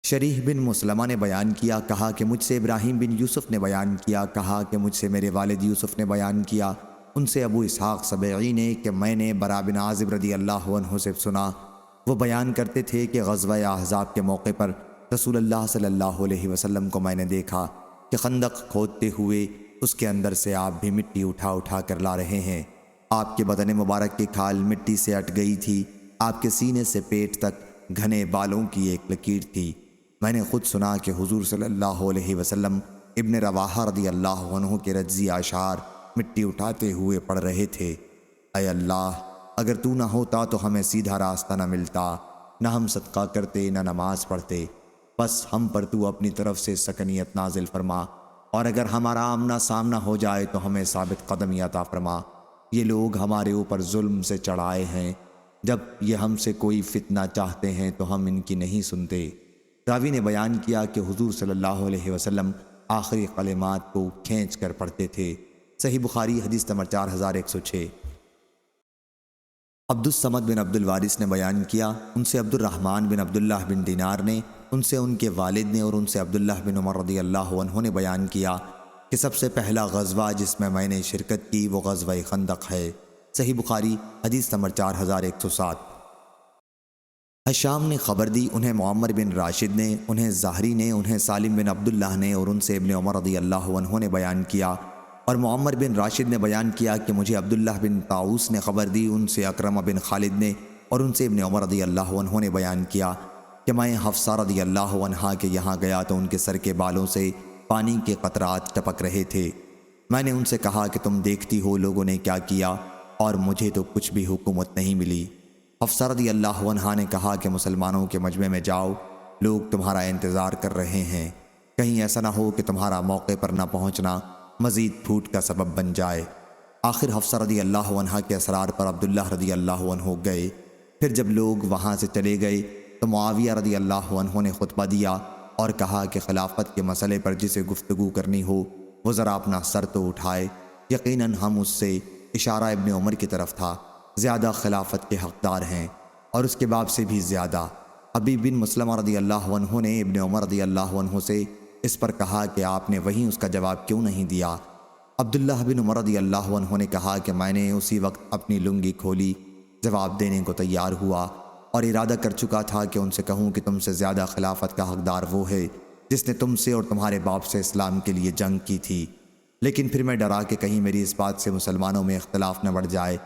شریح بن مسلمہ نے بیان کیا، کہا کہ مجھ سے ابراہیم بن یوسف نے بیان کیا، کہا کہ مجھ سے میرے والد یوسف نے بیان کیا، ان سے ابو اسحاق سبیعی نے کہ میں نے برا بن عازب رضی اللہ عنہ سے سنا، وہ بیان کرتے تھے کہ غزوہ احزاب کے موقع پر رسول اللہ صلی اللہ علیہ وسلم کو میں نے دیکھا کہ خندق کھودتے ہوئے اس کے اندر سے آپ بھی مٹی اٹھا اٹھا کر لا رہے ہیں۔ آپ کے بدن مبارک کی کھال مٹی سے اٹ گئی تھی، آپ کے سینے سے پیٹ تک گھنے بالوں کی ایک لکیر تھی۔ میں نے خود سنا کہ حضور صلی اللہ علیہ وسلم ابن رواحہ رضی اللہ عنہ کے رجزی اشعار مٹی اٹھاتے ہوئے پڑھ رہے تھے۔ اے اللہ، اگر تو نہ ہوتا تو ہمیں سیدھا راستہ نہ ملتا، نہ ہم صدقہ کرتے نہ نماز پڑھتے، بس ہم پر تو اپنی طرف سے سکنیت نازل فرما، اور اگر ہمارا آمنا سامنا ہو جائے تو ہمیں ثابت قدمی عطا فرما۔ یہ لوگ ہمارے اوپر ظلم سے چڑھائے ہیں، جب یہ ہم سے کوئی فتنہ چاہتے ہیں تو ہم ان کی نہیں سنتے۔ راوی نے بیان کیا کہ حضور صلی اللہ علیہ وسلم آخری کلمات کو کھینچ کر پڑھتے تھے۔ صحیح بخاری حدیث نمبر 4106۔ عبد الصمد بن عبد الوارث نے بیان کیا، ان سے عبد الرحمن بن عبداللہ بن دینار نے، ان سے ان کے والد نے، اور ان سے عبداللہ بن عمر رضی اللہ عنہ نے بیان کیا کہ سب سے پہلا غزوہ جس میں نے شرکت کی وہ غزوہ خندق ہے۔ صحیح بخاری حدیث نمبر 4107۔ حشام نے خبر دی، انہیں معمر بن راشد نے، انہیں زہری نے، انہیں سالم بن عبداللہ نے، اور ان سے ابن عمر رضی اللہ عنہ نے بیان کیا، اور معمر بن راشد نے بیان کیا کہ مجھے عبداللہ بن طاؤس نے خبر دی، ان سے اکرمہ بن خالد نے، اور ان سے ابن عمر رضی اللہ عنہ نے بیان کیا کہ میں حفصہ رضی اللہ عنہا کے یہاں گیا تو ان کے سر کے بالوں سے پانی کے قطرات ٹپک رہے تھے۔ میں نے ان سے کہا کہ تم دیکھتی ہو لوگوں نے کیا کیا، اور مجھے تو کچھ بھی حکومت نہیں ملی۔ حفصہ رضی اللہ عنہا نے کہا کہ مسلمانوں کے مجمع میں جاؤ، لوگ تمہارا انتظار کر رہے ہیں، کہیں ایسا نہ ہو کہ تمہارا موقع پر نہ پہنچنا مزید پھوٹ کا سبب بن جائے۔ آخر حفصہ رضی اللہ عنہا کے اسرار پر عبداللہ رضی اللہ عنہ گئے۔ پھر جب لوگ وہاں سے چلے گئے تو معاویہ رضی اللہ عنہ نے خطبہ دیا اور کہا کہ خلافت کے مسئلے پر جسے گفتگو کرنی ہو وہ ذرا اپنا سر تو اٹھائے، یقیناً ہم اس سے، اشارہ ابن عمر کی طرف تھا، زیادہ خلافت کے حقدار ہیں، اور اس کے باپ سے بھی زیادہ۔ حبیب بن مسلمہ رضی اللہ عنہ نے ابن عمر رضی اللہ عنہ سے اس پر کہا کہ آپ نے وہیں اس کا جواب کیوں نہیں دیا؟ عبداللہ بن عمر رضی اللہ عنہ نے کہا کہ میں نے اسی وقت اپنی لنگی کھولی، جواب دینے کو تیار ہوا، اور ارادہ کر چکا تھا کہ ان سے کہوں کہ تم سے زیادہ خلافت کا حقدار وہ ہے جس نے تم سے اور تمہارے باپ سے اسلام کے لیے جنگ کی تھی، لیکن پھر میں ڈرا کہ کہیں میری اس بات سے مسلمانوں میں اختلاف نہ بڑھ جائے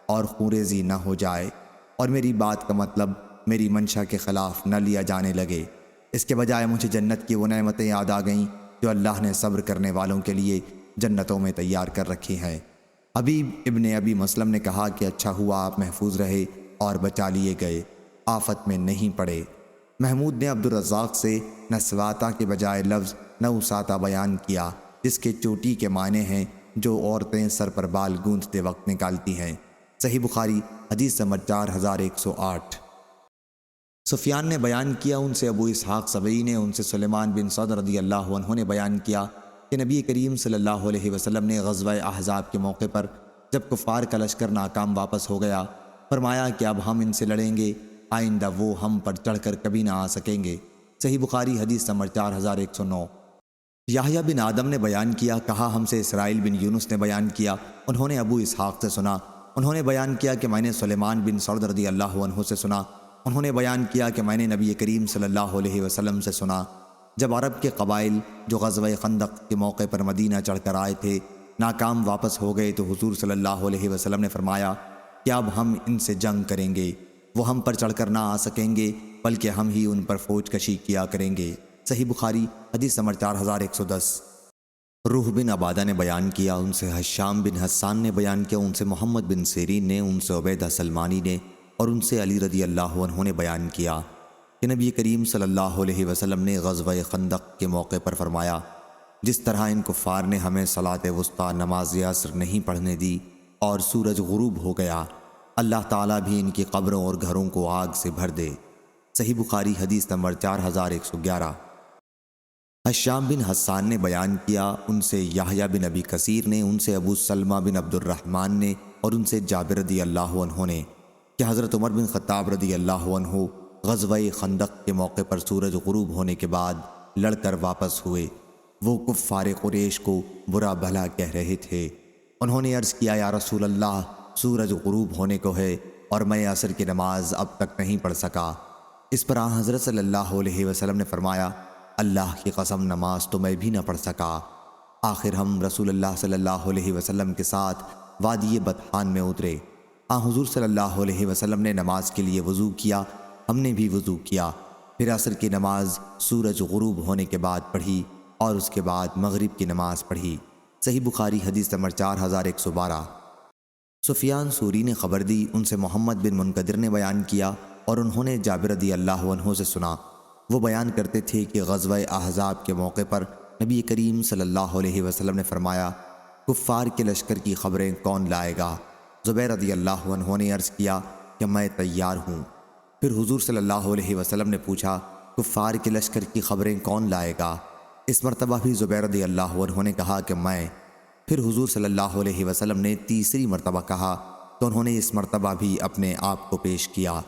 اور خونریزی نہ ہو جائے، اور میری بات کا مطلب میری منشا کے خلاف نہ لیا جانے لگے۔ اس کے بجائے مجھے جنت کی وہ نعمتیں یاد آ گئیں جو اللہ نے صبر کرنے والوں کے لیے جنتوں میں تیار کر رکھی ہیں۔ حبیب ابن ابی مسلم نے کہا کہ اچھا ہوا آپ محفوظ رہے اور بچا لیے گئے، آفت میں نہیں پڑے۔ محمود نے عبد الرزاق سے نسواتا کے بجائے لفظ نوساتا بیان کیا، جس کے چوٹی کے معنی ہیں جو عورتیں سر پر بال گوندتے وقت نکالتی ہیں۔ صحیح بخاری حدیث نمبر 4108۔ سفیان نے بیان کیا، ان سے ابو اسحاق سبعی نے، ان سے سلیمان بن سعد رضی اللہ عنہ نے بیان کیا کہ نبی کریم صلی اللہ علیہ وسلم نے غزوہ احزاب کے موقع پر جب کفار کا لشکر ناکام واپس ہو گیا، فرمایا کہ اب ہم ان سے لڑیں گے، آئندہ وہ ہم پر چڑھ کر کبھی نہ آ سکیں گے۔ صحیح بخاری حدیث نمبر 4109۔ یحییٰ بن آدم نے بیان کیا، کہا ہم سے اسرائیل بن یونس نے بیان کیا، انہوں نے ابو اسحاق سے سنا، انہوں نے بیان کیا کہ میں نے سلیمان بن سعد رضی اللہ عنہ سے سنا، انہوں نے بیان کیا کہ میں نے نبی کریم صلی اللہ علیہ وسلم سے سنا، جب عرب کے قبائل جو غزوہ خندق کے موقع پر مدینہ چڑھ کر آئے تھے ناکام واپس ہو گئے تو حضور صلی اللہ علیہ وسلم نے فرمایا کہ اب ہم ان سے جنگ کریں گے، وہ ہم پر چڑھ کر نہ آ سکیں گے بلکہ ہم ہی ان پر فوج کشی کیا کریں گے۔ صحیح بخاری حدیث نمبر 4110۔ روح بن عبادہ نے بیان کیا، ان سے حشام بن حسان نے بیان کیا، ان سے محمد بن سیرین نے، ان سے عبیدہ سلمانی نے، اور ان سے علی رضی اللہ عنہ نے بیان کیا کہ نبی کریم صلی اللہ علیہ وسلم نے غزوہ خندق کے موقع پر فرمایا، جس طرح ان کفار نے ہمیں صلاۃ وسطیٰ نماز عصر نہیں پڑھنے دی اور سورج غروب ہو گیا، اللہ تعالیٰ بھی ان کی قبروں اور گھروں کو آگ سے بھر دے۔ صحیح بخاری حدیث نمبر 4111۔ حشام بن حسان نے بیان کیا، ان سے یحییٰ بن ابی کثیر نے، ان سے ابو سلمہ بن عبد الرحمن نے، اور ان سے جابر رضی اللہ عنہ نے کہ حضرت عمر بن خطاب رضی اللہ عنہ غزوہ خندق کے موقع پر سورج غروب ہونے کے بعد لڑ کر واپس ہوئے۔ وہ کفار قریش کو برا بھلا کہہ رہے تھے۔ انہوں نے عرض کیا یا رسول اللہ، سورج غروب ہونے کو ہے اور میں عصر کی نماز اب تک نہیں پڑھ سکا۔ اس پر آن حضرت صلی اللہ علیہ وسلم نے فرمایا، اللہ کی قسم نماز تو میں بھی نہ پڑھ سکا۔ آخر ہم رسول اللہ صلی اللہ علیہ وسلم کے ساتھ وادی بطحان میں اترے۔ حضور صلی اللہ علیہ وسلم نے نماز کے لیے وضو کیا، ہم نے بھی وضو کیا، پھر عصر کی نماز سورج غروب ہونے کے بعد پڑھی اور اس کے بعد مغرب کی نماز پڑھی۔ صحیح بخاری حدیث نمبر 4112۔ سفیان ثوری نے خبر دی، ان سے محمد بن منکدر نے بیان کیا اور انہوں نے جابر رضی اللہ عنہ سے سنا۔ وہ بیان کرتے تھے کہ غزوہ احزاب کے موقع پر نبی کریم صلی اللہ علیہ وسلم نے فرمایا، کفار کے لشکر کی خبریں کون لائے گا؟ زبیر رضی اللہ عنہ نے عرض کیا کہ میں تیار ہوں۔ پھر حضور صلی اللہ علیہ وسلم نے پوچھا، کفار کے لشکر کی خبریں کون لائے گا؟ اس مرتبہ بھی زبیر رضی اللہ عنہ نے کہا کہ میں۔ پھر حضور صلی اللہ علیہ وسلم نے تیسری مرتبہ کہا تو انہوں نے اس مرتبہ بھی اپنے آپ کو پیش کیا۔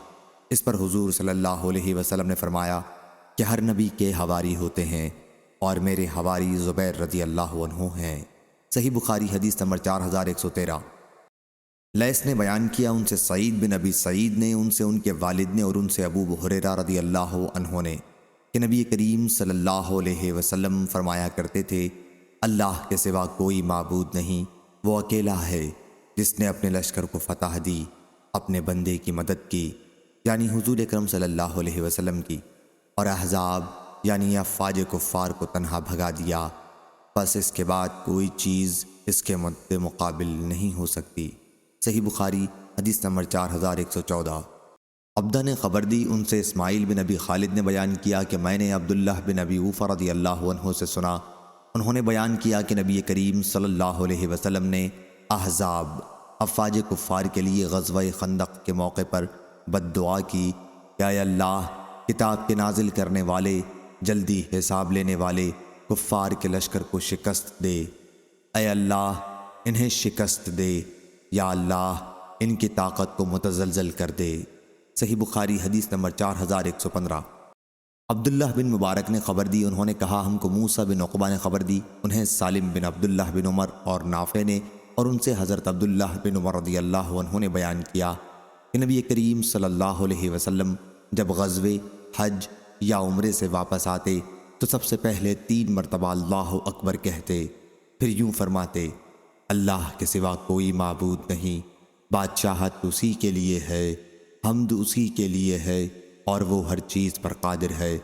اس پر حضور صلی اللہ علیہ وسلم نے فرمایا کہ ہر نبی کے حواری ہوتے ہیں اور میرے حواری زبیر رضی اللہ عنہ ہیں۔ صحیح بخاری حدیث نمبر 4113۔ لیث نے بیان کیا، ان سے سعید بن ابی سعید نے، ان سے ان کے والد نے اور ان سے ابو ہریرہ رضی اللہ عنہ نے کہ نبی کریم صلی اللہ علیہ وسلم فرمایا کرتے تھے، اللہ کے سوا کوئی معبود نہیں، وہ اکیلا ہے جس نے اپنے لشکر کو فتح دی، اپنے بندے کی مدد کی یعنی حضور اکرم صلی اللہ علیہ وسلم کی، اور احزاب یعنی افواج کفار کو تنہا بھگا دیا، بس اس کے بعد کوئی چیز اس کے مد مقابل نہیں ہو سکتی۔ صحیح بخاری حدیث نمبر 4114۔ عبدہ نے خبر دی، ان سے اسماعیل بن ابی خالد نے بیان کیا کہ میں نے عبداللہ بن ابی اوفہ رضی اللہ عنہ سے سنا، انہوں نے بیان کیا کہ نبی کریم صلی اللہ علیہ وسلم نے احزاب افواج کفار کے لیے غزوہ خندق کے موقع پر بد دعا کی کہ اے اللہ، کتاب کے نازل کرنے والے، جلدی حساب لینے والے، کفار کے لشکر کو شکست دے، اے اللہ انہیں شکست دے، یا اللہ ان کی طاقت کو متزلزل کر دے۔ صحیح بخاری حدیث نمبر 4115۔ عبداللہ بن مبارک نے خبر دی، انہوں نے کہا ہم کو موسیٰ بن عقبہ نے خبر دی، انہیں سالم بن عبداللہ بن عمر اور نافع نے، اور ان سے حضرت عبداللہ بن عمر رضی اللہ عنہ نے بیان کیا کہ نبی کریم صلی اللہ علیہ وسلم جب غزوے، حج یا عمرے سے واپس آتے تو سب سے پہلے 3 مرتبہ اللہ اکبر کہتے، پھر یوں فرماتے، اللہ کے سوا کوئی معبود نہیں، بادشاہت اسی کے لیے ہے، حمد اسی کے لیے ہے اور وہ ہر چیز پر قادر ہے۔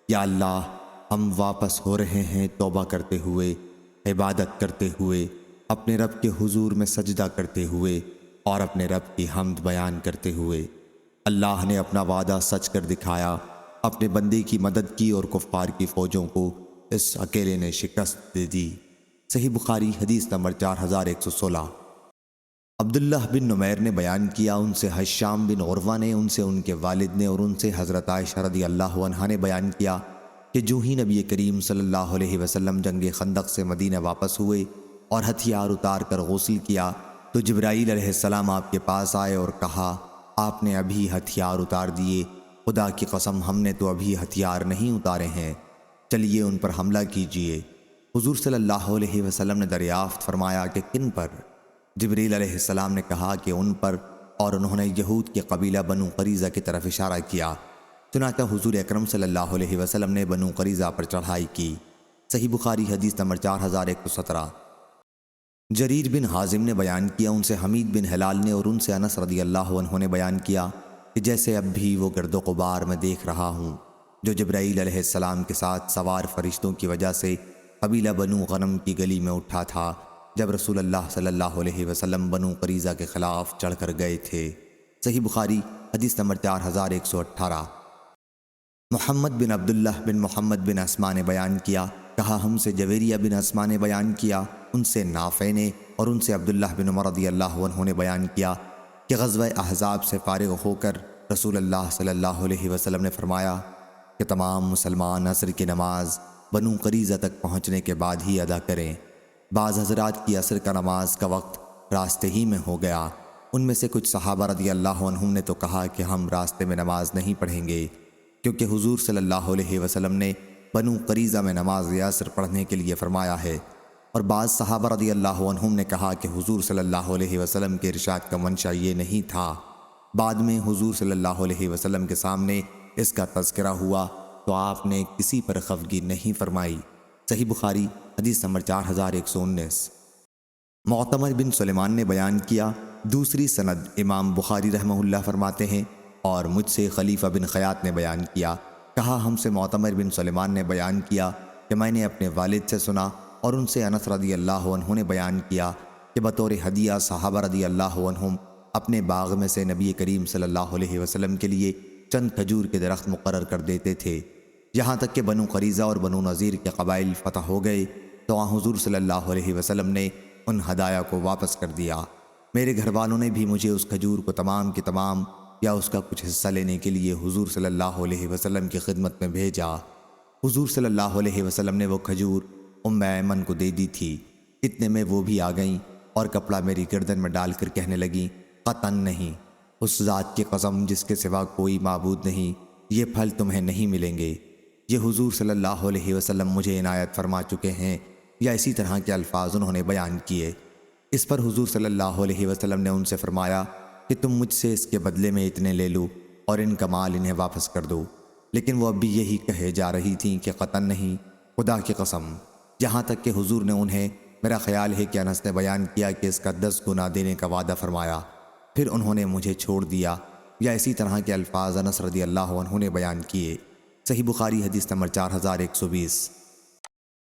یا اللہ ہم واپس ہو رہے ہیں توبہ کرتے ہوئے، عبادت کرتے ہوئے، اپنے رب کے حضور میں سجدہ کرتے ہوئے اور اپنے رب کی حمد بیان کرتے ہوئے۔ اللہ نے اپنا وعدہ سچ کر دکھایا، اپنے بندے کی مدد کی اور کفار کی فوجوں کو اس اکیلے نے شکست دے دی۔ صحیح بخاری حدیث نمبر 4116۔ عبداللہ بن نمیر نے بیان کیا، ان سے حشام بن عروہ نے، ان سے ان کے والد نے اور ان سے حضرت عائشہ رضی اللہ عنہا نے بیان کیا کہ جو ہی نبی کریم صلی اللہ علیہ وسلم جنگ خندق سے مدینہ واپس ہوئے اور ہتھیار اتار کر غسل کیا تو جبرائیل علیہ السلام آپ کے پاس آئے اور کہا، آپ نے ابھی ہتھیار اتار دیے، خدا کی قسم ہم نے تو ابھی ہتھیار نہیں اتارے ہیں، چلیے ان پر حملہ کیجیے۔ حضور صلی اللہ علیہ وسلم نے دریافت فرمایا کہ کن پر؟ جبریل علیہ السلام نے کہا کہ ان پر، اور انہوں نے یہود کے قبیلہ بنو قریظہ کی طرف اشارہ کیا۔ چنانچہ حضور اکرم صلی اللہ علیہ وسلم نے بنو قریظہ پر چڑھائی کی۔ صحیح بخاری حدیث نمبر 4117۔ جریر بن حازم نے بیان کیا، ان سے حمید بن ہلال نے اور ان سے انس رضی اللہ عنہ نے بیان کیا کہ جیسے اب بھی وہ گرد و غبار میں دیکھ رہا ہوں جو جبرائیل علیہ السلام کے ساتھ سوار فرشتوں کی وجہ سے قبیلہ بنو غنم کی گلی میں اٹھا تھا جب رسول اللہ صلی اللہ علیہ وسلم بنو قریظہ کے خلاف چڑھ کر گئے تھے۔ صحیح بخاری حدیث نمبر 4118۔ محمد بن عبداللہ بن محمد بن اسما نے بیان کیا، کہا ہم سے جویریہ بن اسما نے بیان کیا، ان سے نافع نے اور ان سے عبداللہ بن عمر رضی اللہ عنہ نے بیان کیا کہ غزوہ احزاب سے فارغ ہو کر رسول اللہ صلی اللہ علیہ وسلم نے فرمایا کہ تمام مسلمان عصر کی نماز بنو قریظہ تک پہنچنے کے بعد ہی ادا کریں۔ بعض حضرات کی عصر کا نماز کا وقت راستے ہی میں ہو گیا، ان میں سے کچھ صحابہ رضی اللہ عنہم نے تو کہا کہ ہم راستے میں نماز نہیں پڑھیں گے، کیونکہ حضور صلی اللہ علیہ وسلم نے بنو قریظہ میں نماز یاسر پڑھنے کے لیے فرمایا ہے، اور بعض صحابہ رضی اللہ عنہم نے کہا کہ حضور صلی اللہ علیہ وسلم کے ارشاد کا منشا یہ نہیں تھا۔ بعد میں حضور صلی اللہ علیہ وسلم کے سامنے اس کا تذکرہ ہوا تو آپ نے کسی پر خفگی نہیں فرمائی۔ صحیح بخاری حدیث نمبر 4119۔ معتمر بن سلیمان نے بیان کیا، دوسری سند امام بخاری رحمہ اللہ فرماتے ہیں، اور مجھ سے خلیفہ بن خیاط نے بیان کیا، کہا ہم سے معتمر بن سلیمان نے بیان کیا کہ میں نے اپنے والد سے سنا، اور ان سے انس رضی اللہ عنہ نے بیان کیا کہ بطور ہدیہ صحابہ رضی اللہ عنہم اپنے باغ میں سے نبی کریم صلی اللہ علیہ وسلم کے لیے چند کھجور کے درخت مقرر کر دیتے تھے، یہاں تک کہ بنو قریظہ اور بنو نذیر کے قبائل فتح ہو گئے تو حضور صلی اللہ علیہ وسلم نے ان ہدایہ کو واپس کر دیا۔ میرے گھر والوں نے بھی مجھے اس کھجور کو تمام کی تمام یا اس کا کچھ حصہ لینے کے لیے حضور صلی اللہ علیہ وسلم کی خدمت میں بھیجا۔ حضور صلی اللہ علیہ وسلم نے وہ کھجور ایمن کو دے دی تھی، اتنے میں وہ بھی آ گئیں اور کپڑا میری گردن میں ڈال کر کہنے لگیں، قطعاً نہیں، اس ذات کی قسم جس کے سوا کوئی معبود نہیں، یہ پھل تمہیں نہیں ملیں گے، یہ حضور صلی اللہ علیہ وسلم مجھے عنایت فرما چکے ہیں، یا اسی طرح کے الفاظ انہوں نے بیان کیے۔ اس پر حضور صلی اللہ علیہ وسلم نے ان سے فرمایا کہ تم مجھ سے اس کے بدلے میں اتنے لے لو اور ان کا مال انہیں واپس کر دو، لیکن وہ اب بھی یہی کہے جا رہی تھیں کہ قطعاً نہیں، خدا کی قسم، یہاں تک کہ حضور نے انہیں، میرا خیال ہے کہ انس نے بیان کیا کہ اس کا 10 گنا دینے کا وعدہ فرمایا، پھر انہوں نے مجھے چھوڑ دیا، یا اسی طرح کے الفاظ انس رضی اللہ عنہ نے بیان کیے۔ صحیح بخاری حدیث نمبر 4120۔